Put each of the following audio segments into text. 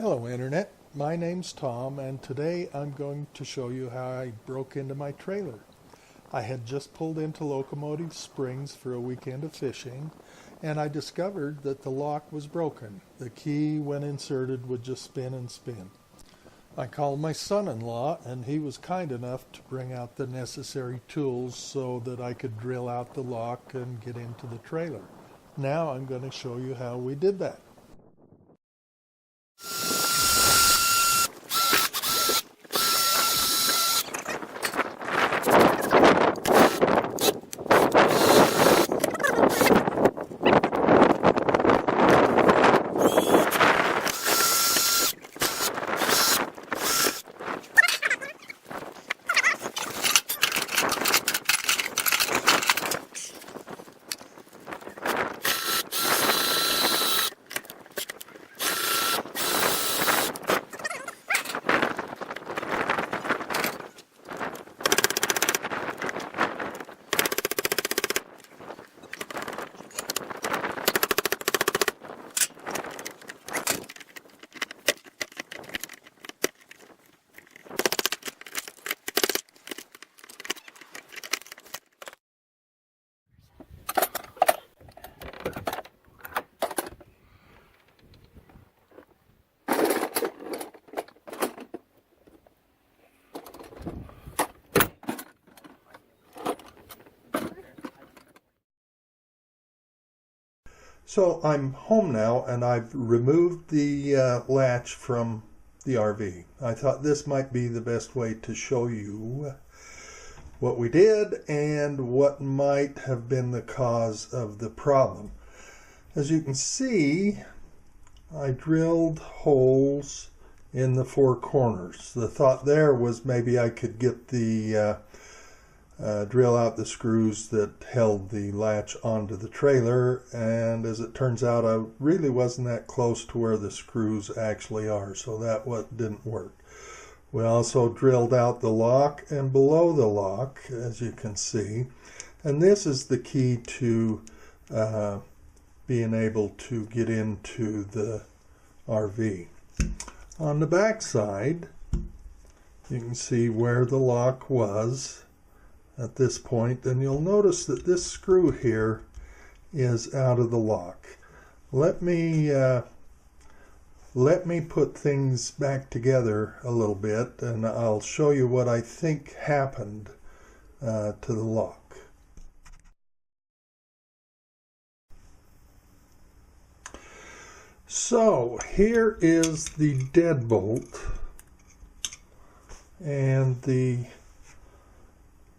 Hello Internet, my name's Tom and today I'm going to show you how I broke into my trailer. I had just pulled into Locomotive Springs for a weekend of fishing and I discovered that the lock was broken. The key when inserted would just spin and spin. I called my son-in-law and he was kind enough to bring out the necessary tools so that I could drill out the lock and get into the trailer. Now I'm going to show you how we did that. So I'm home now and I've removed the latch from the RV. I thought this might be the best way to show you what we did and what might have been the cause of the problem. As you can see, I drilled holes in the four corners. The thought there was maybe I could get the drill out the screws that held the latch onto the trailer, and as it turns out I really wasn't that close to where the screws actually are, so that didn't work. We also drilled out the lock and below the lock, as you can see, and this is the key to being able to get into the RV. On the back side you can see where the lock was at this point, and you'll notice that this screw here is out of the lock. Let me put things back together a little bit and I'll show you what I think happened to the lock. So here is the deadbolt and the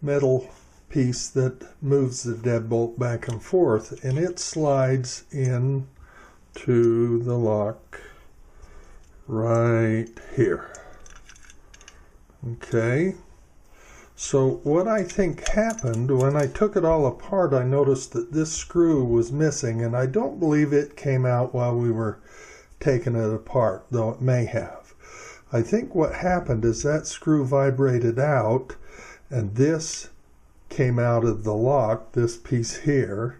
metal piece that moves the deadbolt back and forth, and it slides in to the lock right here. Okay, so what I think happened when I took it all apart, I noticed that this screw was missing, and I don't believe it came out while we were taking it apart, though it may have. I think what happened is that screw vibrated out and this came out of the lock, this piece here,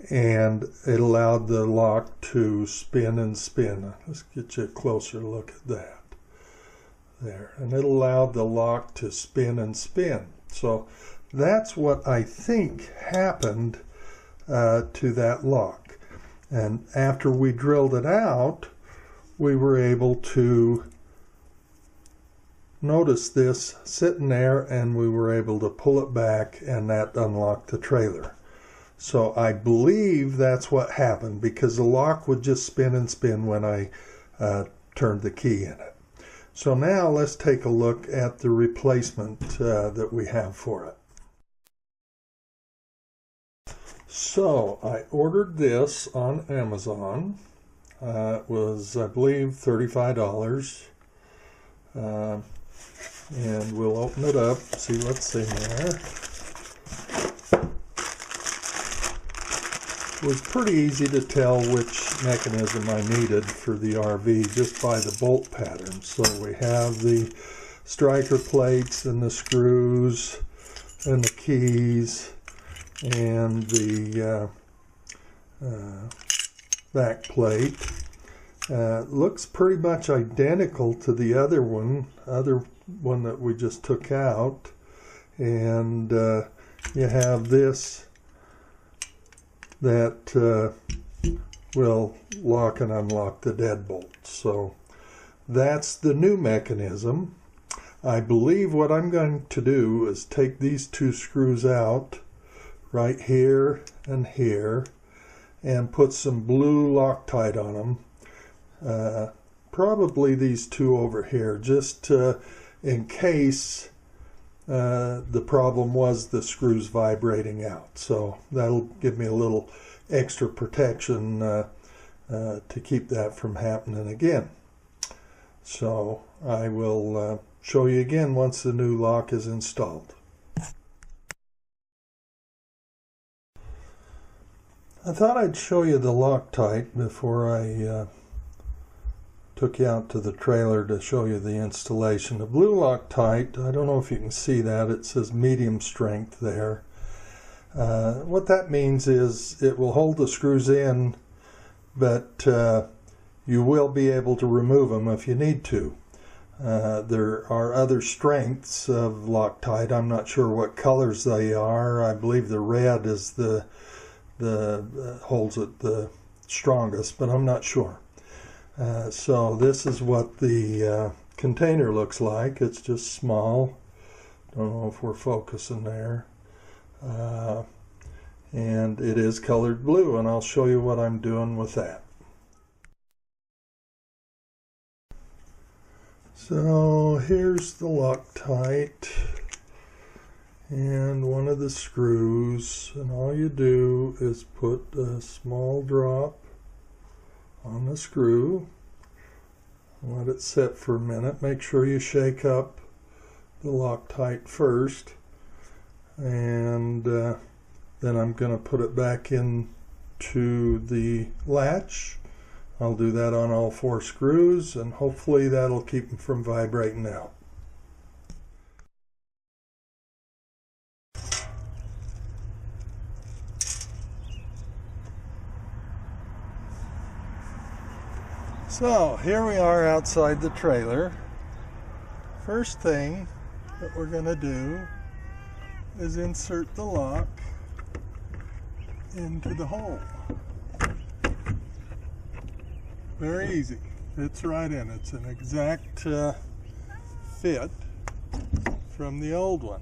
and it allowed the lock to spin and spin. Let's get you a closer look at that. There, and it allowed the lock to spin and spin. So that's what I think happened to that lock. And after we drilled it out, we were able to notice this sitting there, and we were able to pull it back, and that unlocked the trailer. So I believe that's what happened, because the lock would just spin and spin when I turned the key in it. So now let's take a look at the replacement that we have for it. So I ordered this on Amazon. It was, I believe, $35. And we'll open it up, see what's in there. It was pretty easy to tell which mechanism I needed for the RV just by the bolt pattern. So we have the striker plates and the screws and the keys and the back plate. Looks pretty much identical to the other one that we just took out. And you have this that will lock and unlock the deadbolt. So that's the new mechanism. I believe what I'm going to do is take these two screws out right here and here and put some blue Loctite on them. Probably these two over here, just in case the problem was the screws vibrating out. So that'll give me a little extra protection to keep that from happening again. So I will show you again once the new lock is installed. I thought I'd show you the Loctite before I took you out to the trailer to show you the installation. The blue Loctite, I don't know if you can see that, it says medium strength there. What that means is it will hold the screws in, but you will be able to remove them if you need to. There are other strengths of Loctite. I'm not sure what colors they are. I believe the red is the holds it the strongest, but I'm not sure. So this is what the container looks like. It's just small. Don't know if we're focusing there. And it is colored blue, and I'll show you what I'm doing with that. So here's the Loctite and one of the screws, and all you do is put a small drop on the screw, let it set for a minute. Make sure you shake up the Loctite first, and then I'm going to put it back into the latch. I'll do that on all 4 screws, and hopefully that'll keep them from vibrating out. So here we are outside the trailer. First thing that we're going to do is insert the lock into the hole. Very easy. Fits right in. It's an exact fit from the old one.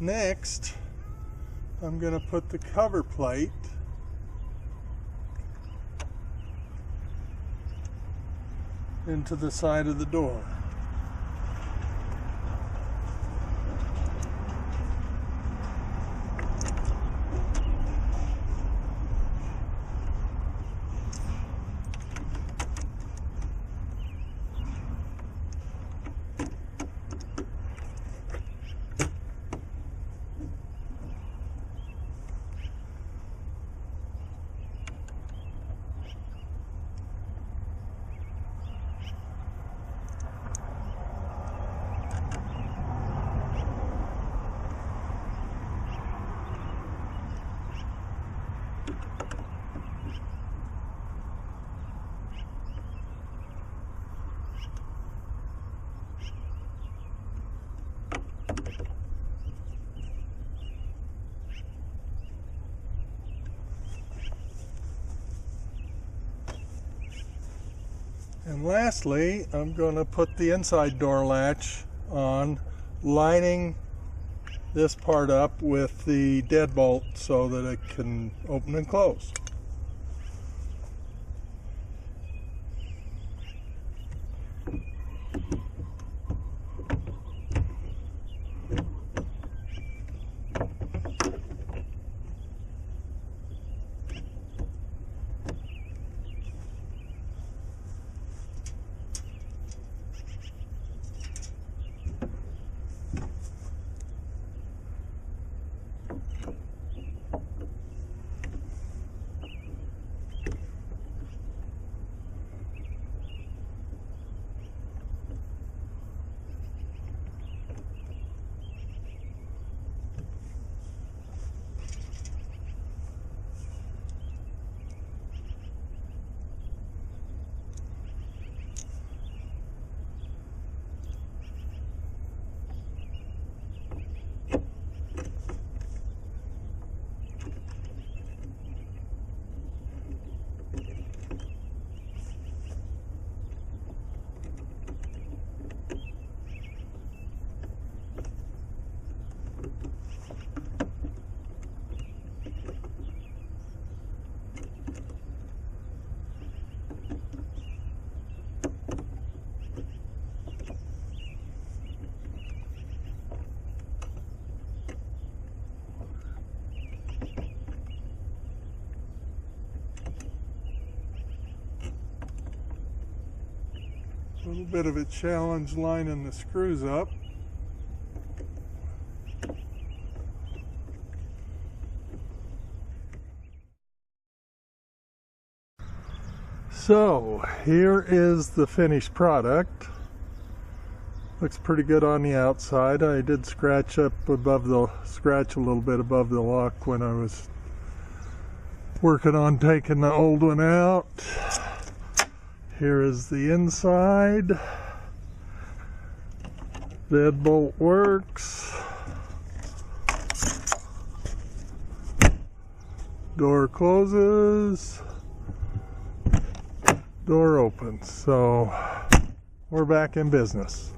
Next, I'm going to put the cover plate into the side of the door. And lastly, I'm going to put the inside door latch on, lining this part up with the deadbolt so that it can open and close. A little bit of a challenge lining the screws up. So here is the finished product. Looks pretty good on the outside. I did scratch a little bit above the lock when I was working on taking the old one out. Here is the inside. Deadbolt works. Door closes. Door opens. So we're back in business.